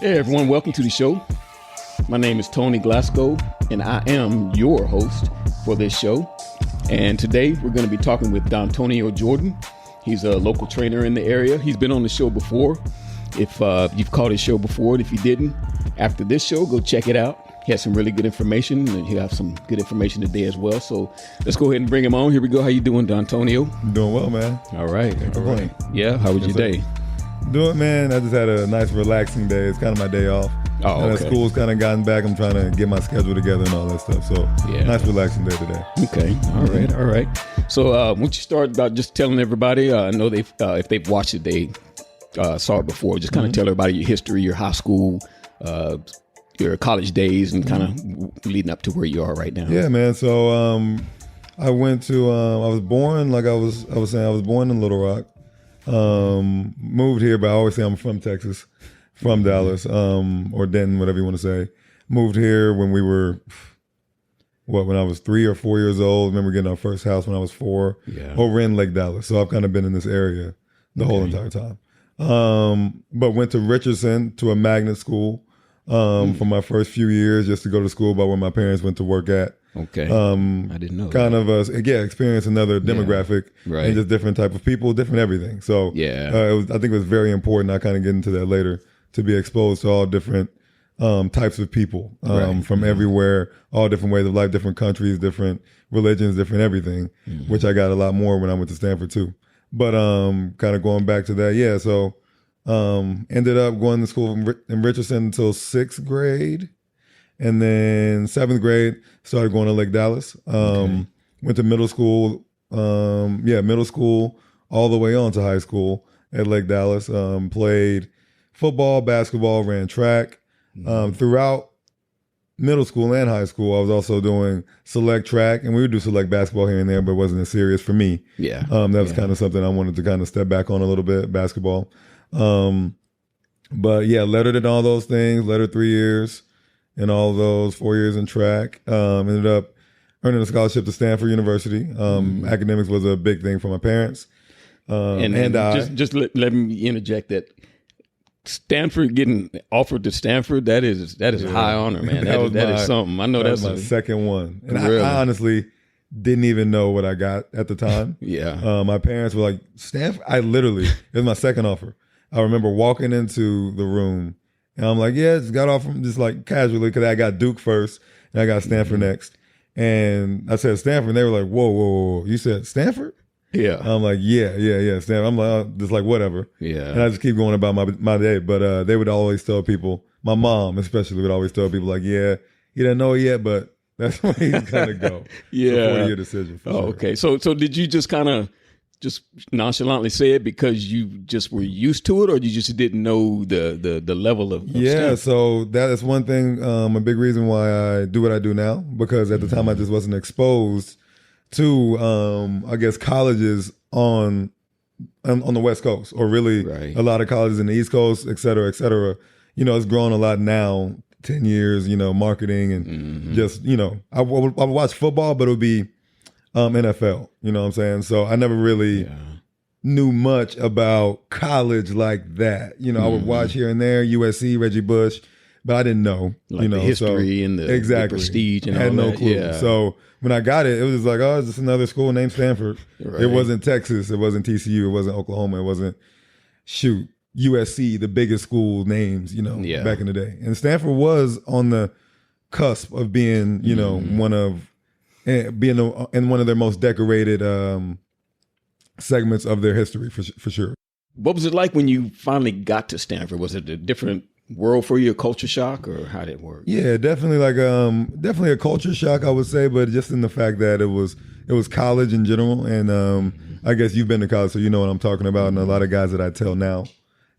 Hey everyone, welcome to the show. My name is Tony Glasgow, and I am your host for this show. And today we're going to be talking with Dontonio Jordon. He's a local trainer in the area. He's been on the show before. If you've caught his show before, and if you didn't, after this show, go check it out. He has some really good information, and he'll have some good information today as well. So let's go ahead and bring him on. Here we go. How you doing, Dontonio? Doing well, man. All right. Yeah, how was your day? Doing, man. I just had a nice, relaxing day. It's kind of my day off. Oh, okay. School's kind of gotten back. I'm trying to get my schedule together and all that stuff. So, yeah. Nice, relaxing day today. Okay. All right. So, why don't you start about just telling everybody? I know if they've watched it, they saw it before. Just kind of tell everybody your history, your high school, your college days, and kind of leading up to where you are right now. Yeah, man. So, I went to. I was born, like I was saying, I was born in Little Rock. Moved here, but I always say I'm from Texas, from Dallas, or Denton, whatever you want to say. Moved here when we were, when I was 3 or 4 years old. Remember getting our first house when I was 4, over in Lake Dallas. So I've kind of been in this area the whole entire time. But went to Richardson, to a magnet school, for my first few years, just to go to school by where my parents went to work at. Okay. I didn't know. Kind of experience another demographic, right. And just different type of people, different everything. So I think it was very important. I kind of get into that later, to be exposed to all different types of people from everywhere, all different ways of life, different countries, different religions, different everything, which I got a lot more when I went to Stanford too. But kind of going back to that, so ended up going to school in Richardson until 6th grade. And then 7th grade, started going to Lake Dallas. Went to middle school, middle school, all the way on to high school at Lake Dallas. Played football, basketball, ran track. Throughout middle school and high school, I was also doing select track, and we would do select basketball here and there, but it wasn't as serious for me. That was kind of something I wanted to kind of step back on a little bit, basketball. But lettered in all those things, lettered 3 years. In all of those 4 years in track, ended up earning a scholarship to Stanford University. Academics was a big thing for my parents. Just let me interject that Stanford, getting offered to Stanford, that is a high honor, man. That is something. I know that's my second one. And really? I honestly didn't even know what I got at the time. My parents were like, Stanford? It was my second offer. I remember walking into the room, and I'm like, just got off from just like casually, because I got Duke first and I got Stanford next. And I said Stanford, and they were like, whoa. You said Stanford? Yeah. I'm like, yeah, Stanford. I'm like, just like, whatever. Yeah. And I just keep going about my day. But they would always tell people, my mom especially would always tell people like, you didn't know it yet, but that's where he's going to go. It's a 40-year decision for sure. Okay. So did you just kind of just nonchalantly say it because you just were used to it, or you just didn't know the level of Stanford? So that is one thing, a big reason why I do what I do now, because at the time I just wasn't exposed to, I guess, colleges on the West Coast, or really a lot of colleges in the East Coast, et cetera, et cetera. It's grown a lot now, 10 years, marketing and just, I would watch football, but it would be NFL, you know what I'm saying? So I never really knew much about college like that. I would watch here and there, USC, Reggie Bush, but I didn't know, the history and the prestige and all that. I had no clue. Yeah. So when I got it, it was just like, it's just another school named Stanford. Right. It wasn't Texas. It wasn't TCU. It wasn't Oklahoma. It wasn't, USC, the biggest school names, back in the day. And Stanford was on the cusp of being, one of in one of their most decorated segments of their history, for sure. What was it like when you finally got to Stanford? Was it a different world for you, a culture shock, or how did it work? Yeah, definitely definitely a culture shock, I would say, but just in the fact that it was college in general, and I guess you've been to college, so you know what I'm talking about. And a lot of guys that I tell now,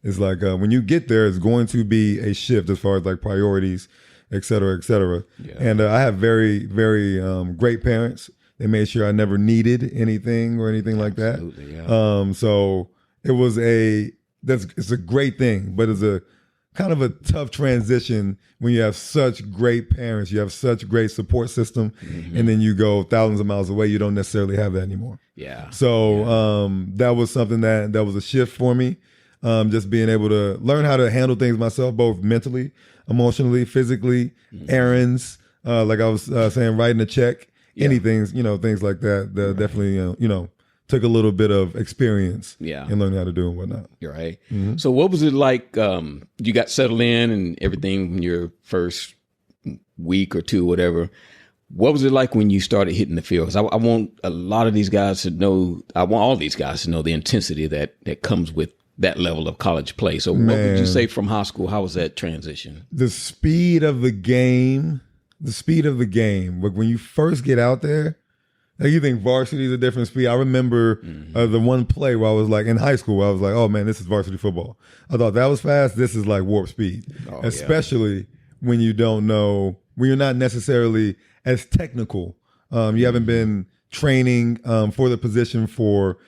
it's like when you get there, it's going to be a shift as far as like priorities, et cetera, et cetera. Yeah. And I have very, very great parents. They made sure I never needed anything or anything like that. Yeah. So it was it's a great thing, but it's a kind of a tough transition when you have such great parents, you have such great support system, and then you go thousands of miles away, you don't necessarily have that anymore. Yeah. So that was something that was a shift for me. just being able to learn how to handle things myself, both mentally, emotionally, physically, errands, like I was saying, writing a check, anything, things like that. That definitely, took a little bit of experience in learning how to do and whatnot. You're right. Mm-hmm. So what was it like? You got settled in and everything in your first week or two, whatever. What was it like when you started hitting the field? Because I want a lot of these guys to know, I want all these guys to know the intensity that comes with that level of college play. So what would you say from high school? How was that transition? The speed of the game. But when you first get out there, like you think varsity is a different speed. I remember the one play where I was like in high school, where I was like, oh man, this is varsity football. I thought that was fast. This is like warp speed, especially when you don't know, when you're not necessarily as technical. You haven't been training for the position for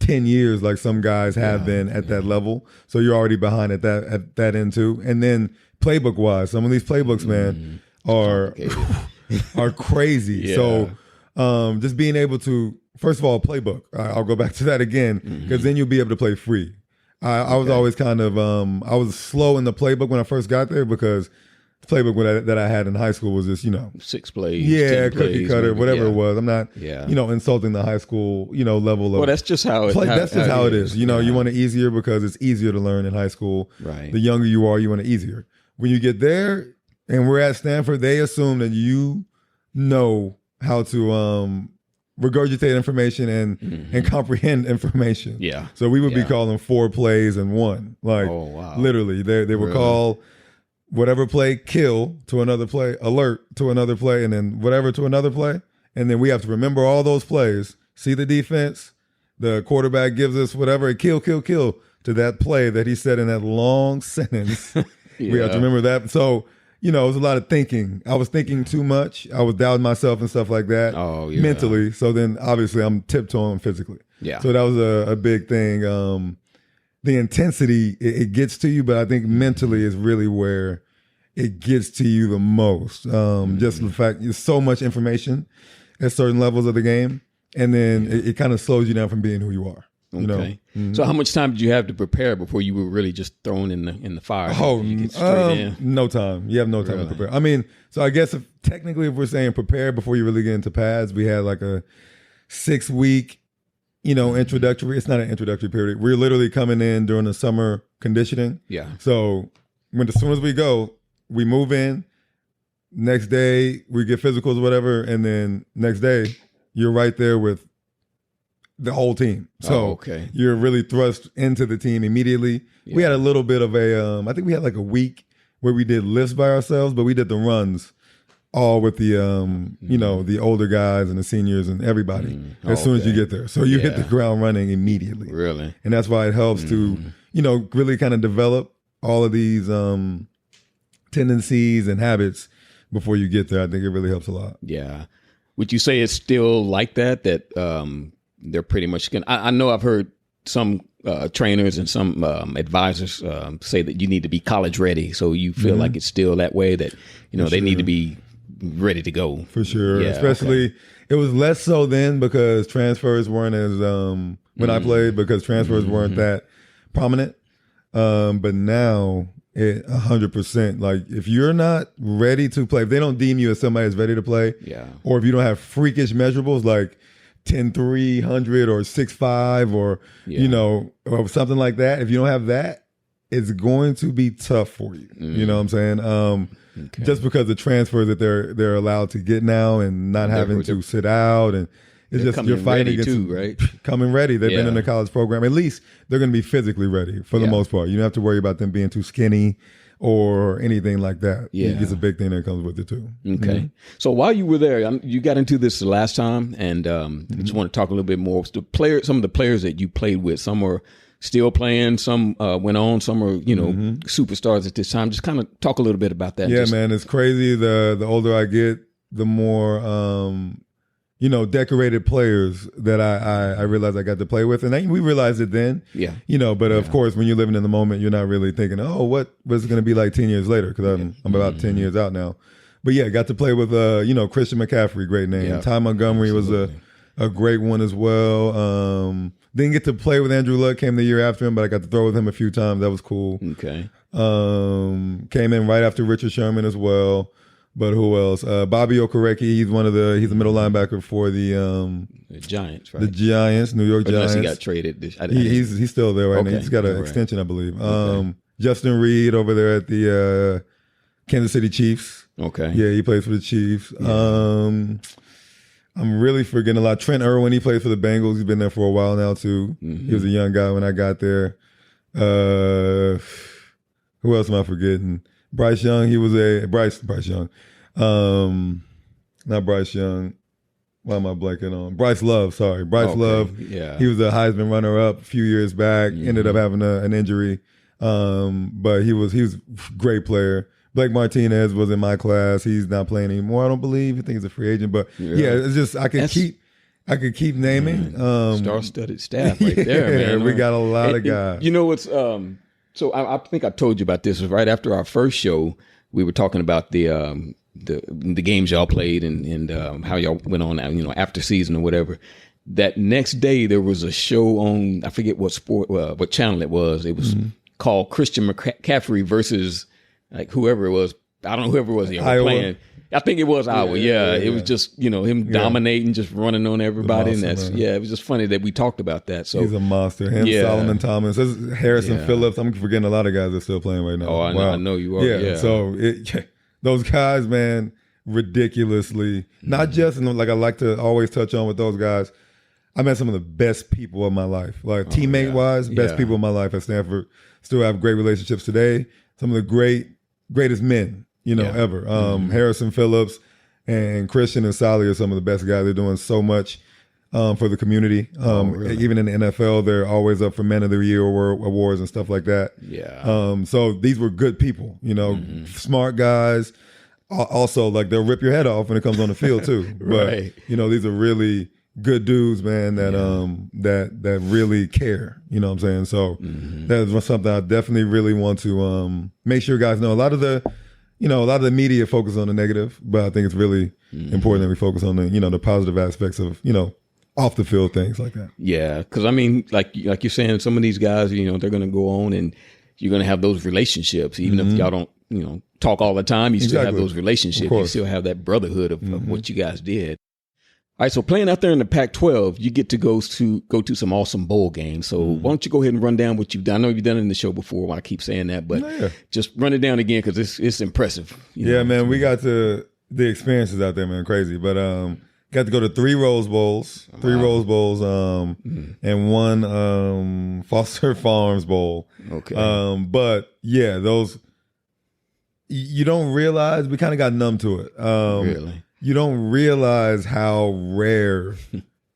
10 years like some guys have been at that level. So you're already behind at that end too. And then playbook wise, some of these playbooks, man, are crazy. So just being able to, first of all, playbook. I'll go back to that again because then you'll be able to play free. I was always kind of, I was slow in the playbook when I first got there because the playbook that I had in high school was just, 6 plays, 10 cookie plays, cutter, maybe, whatever it was. I'm not, insulting the high school, level of. Well, that's just how it. That's just how it is. You want it easier because it's easier to learn in high school. Right. The younger you are, you want it easier. When you get there, and we're at Stanford, they assume that you know how to regurgitate information and comprehend information. Yeah. So we would be calling 4 plays in one. Like, literally, they would call whatever play, kill to another play, alert to another play, and then whatever to another play. And then we have to remember all those plays, see the defense, the quarterback gives us whatever, kill to that play that he said in that long sentence. We have to remember that. So, it was a lot of thinking. I was thinking too much. I was doubting myself and stuff like that mentally. So then obviously I'm tiptoeing physically. Yeah. So that was a big thing. The intensity, it gets to you, but I think mentally is really where it gets to you the most. Just the fact there's so much information at certain levels of the game. And then it kind of slows you down from being who you are. Okay. So how much time did you have to prepare before you were really just thrown in the fire? You get straight in? No time. You have no time to prepare. I mean, so I guess if we're saying prepare before you really get into pads, we had like a 6-week, introductory. It's not an introductory period. We're literally coming in during the summer conditioning. Yeah. So as soon as we go, we move in. Next day we get physicals or whatever, and then next day you're right there with the whole team. So you're really thrust into the team immediately. Yeah. We had a little bit of a, I think we had like a week where we did lifts by ourselves, but we did the runs all with the, the older guys and the seniors and everybody as soon as you get there. So you hit the ground running immediately. Really? And that's why it helps to, really kind of develop all of these tendencies and habits before you get there. I think it really helps a lot. Yeah. Would you say it's still like that they're pretty much going to, I know I've heard some trainers and some advisors say that you need to be college ready. So you feel like it's still that way that, they need to be ready to go. For sure. Yeah, especially, it was less so then because transfers weren't as, when I played, because transfers weren't that prominent. But now, 100%. Like, if you're not ready to play, if they don't deem you as somebody that's ready to play, or if you don't have freakish measurables like 10-300 or 6'5" or or something like that. If you don't have that, it's going to be tough for you. You know what I'm saying? Just because the transfers that they're allowed to get now and not having to sit out, and it's just you're fighting against too, right? Coming ready. They've been in the college program. At least they're going to be physically ready for the most part. You don't have to worry about them being too skinny or anything like that. Yeah. It's a big thing that comes with it too. Okay. So while you were there, you got into this the last time, and I just want to talk a little bit more. Some of the players that you played with, some are still playing, some went on, some are, superstars at this time. Just kind of talk a little bit about that. Yeah, man, it's crazy. The older I get, the more, decorated players that I realized I got to play with. And we realized it then. Yeah. But of course, when you're living in the moment, you're not really thinking, what's it going to be like 10 years later? Because I'm about 10 years out now. But yeah, got to play with, Christian McCaffery, great name. Yeah. Montgomery was a great one as well. Didn't get to play with Andrew Luck. Came the year after him, but I got to throw with him a few times. That was cool. Okay. Came in right after Richard Sherman as well. But who else? Bobby Okereke. He's the middle linebacker for the Giants, right? The Giants, New York Giants. Unless he got traded. He's still there right now. He's got an extension, I believe. Justin Reed over there at the Kansas City Chiefs. Okay. Yeah, he plays for the Chiefs. Yeah. I'm really forgetting a lot. Trent Irwin, he plays for the Bengals. He's been there for a while now too. Mm-hmm. He was a young guy when I got there. Who else am I forgetting? Bryce Young. He was Bryce Young. Not Bryce Young. Why am I blanking on? Bryce Love. Sorry, Bryce Love. Yeah. He was a Heisman runner-up a few years back. Mm-hmm. Ended up having an injury, but he was a great player. Blake Martinez was in my class. He's not playing anymore, I don't believe. I think he's a free agent. But yeah it's just I could keep naming. Star-studded staff right there, man. We got a lot of guys. You know what's so I think I told you about this. It was right after our first show. We were talking about the games y'all played and how y'all went on, after season or whatever. That next day there was a show on, I forget what channel it was. It was called Christian McCaffery versus like whoever it was. I don't know whoever it was. Playing. I think it was Iowa. Yeah. It was just, him dominating, just running on everybody. And it was just funny that we talked about that. So he's a monster. Him, Solomon Thomas, Harrison Phillips. I'm forgetting a lot of guys that are still playing right now. Oh, I know you are. Yeah. So those guys, man, ridiculously, not just, like I like to always touch on with those guys, I met some of the best people of my life. Like teammate-wise, best people of my life at Stanford. Still have great relationships today. Some of the greatest men, ever. Harrison Phillips and Christian and Sally are some of the best guys. They're doing so much for the community. Really? Even in the NFL, they're always up for Men of the Year awards and stuff like that. Yeah. So these were good people, smart guys. Also, like they'll rip your head off when it comes on the field too. Right. But these are really good dudes, man, that really care. You know what I'm saying? So that's something I definitely really want to make sure guys know. A lot of the media focus on the negative, but I think it's really important that we focus on the positive aspects of off the field things like that. Yeah, because I mean, like you're saying, some of these guys, they're going to go on and you're going to have those relationships, even if y'all don't talk all the time. You still have those relationships. You still have that brotherhood of what you guys did. All right, so playing out there in the Pac-12, you get to go to some awesome bowl games. So why don't you go ahead and run down what you've done? I know you've done it in the show before. I keep saying that, but just run it down again because it's impressive. Man, we got to the experiences out there, man, crazy. But got to go to 3 Rose Bowls, and 1 Foster Farms Bowl. Okay. But yeah, those you don't realize. We kind of got numb to it. Really. You don't realize how rare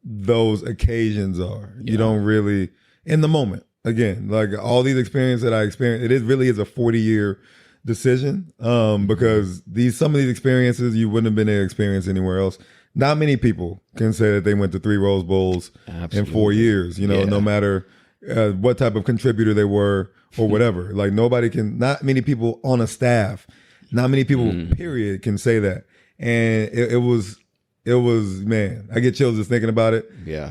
those occasions are. Yeah. You don't really, in the moment, again, like all these experiences that I experienced, really is a 40-year decision because some of these experiences you wouldn't have been able to experience anywhere else. Not many people can say that they went to 3 Rose Bowls in 4 years, no matter what type of contributor they were or whatever. Like not many people on a staff, not many people, period, can say that. And it was, man, I get chills just thinking about it. Yeah.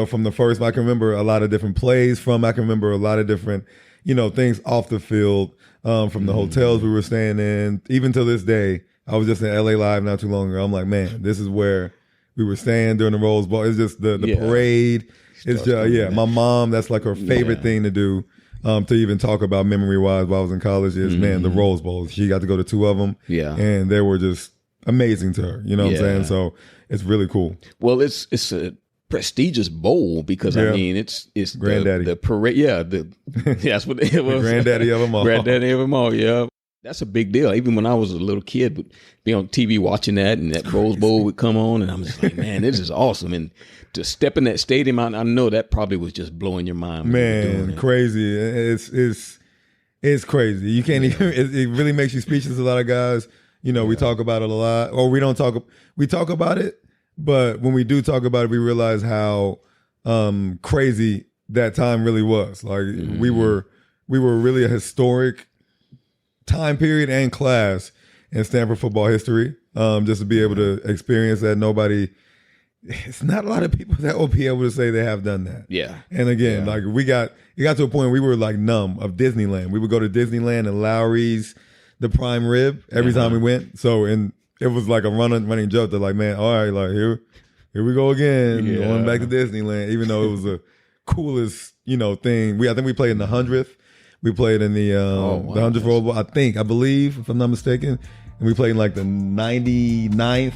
From the first, I can remember a lot of different plays I can remember a lot of different, things off the field, from the hotels we were staying in. Even to this day, I was just in LA Live not too long ago. I'm like, man, this is where we were staying during the Rose Bowl. It's just the parade. It's just, my mom, that's like her favorite thing to do. To even talk about memory-wise while I was in college is, man, the Rose Bowls. She got to go to 2 of them. Yeah. And they were just amazing to her, you know what I'm saying? So it's really cool. Well, it's a prestigious bowl because I mean it's granddaddy. The parade. Yeah, that's what it was. Granddaddy of them all. Granddaddy of them all. Yeah, that's a big deal. Even when I was a little kid, would be on TV watching that, and that Rose Bowl would come on, and I'm just like, man, this is awesome. And to step in that stadium, I know that probably was just blowing your mind. Man, crazy. It's crazy. You can't even. It really makes you speechless. A lot of guys. We talk about it a lot, or we don't talk. We talk about it, but when we do talk about it, we realize how crazy that time really was. Like we were really a historic time period and class in Stanford football history. Just to be able to experience that, nobody it's not a lot of people that will be able to say they have done that. Yeah. And again, like it got to a point where we were like numb of Disneyland. We would go to Disneyland and Lowry's, the prime rib every time we went. So, and it was like a running joke that like, man, all right, like here we go again, going back to Disneyland, even though it was the coolest, thing. I think we played in the 100th. We played in the 100th Rose Bowl, I believe, if I'm not mistaken. And we played in like the 99th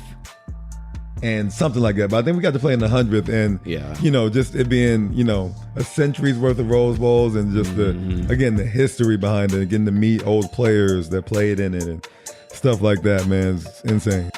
and something like that. But I think we got to play in the 100th, and just it being, a century's worth of Rose Bowls, and just the history behind it, and getting to meet old players that played in it and stuff like that, man. It's insane.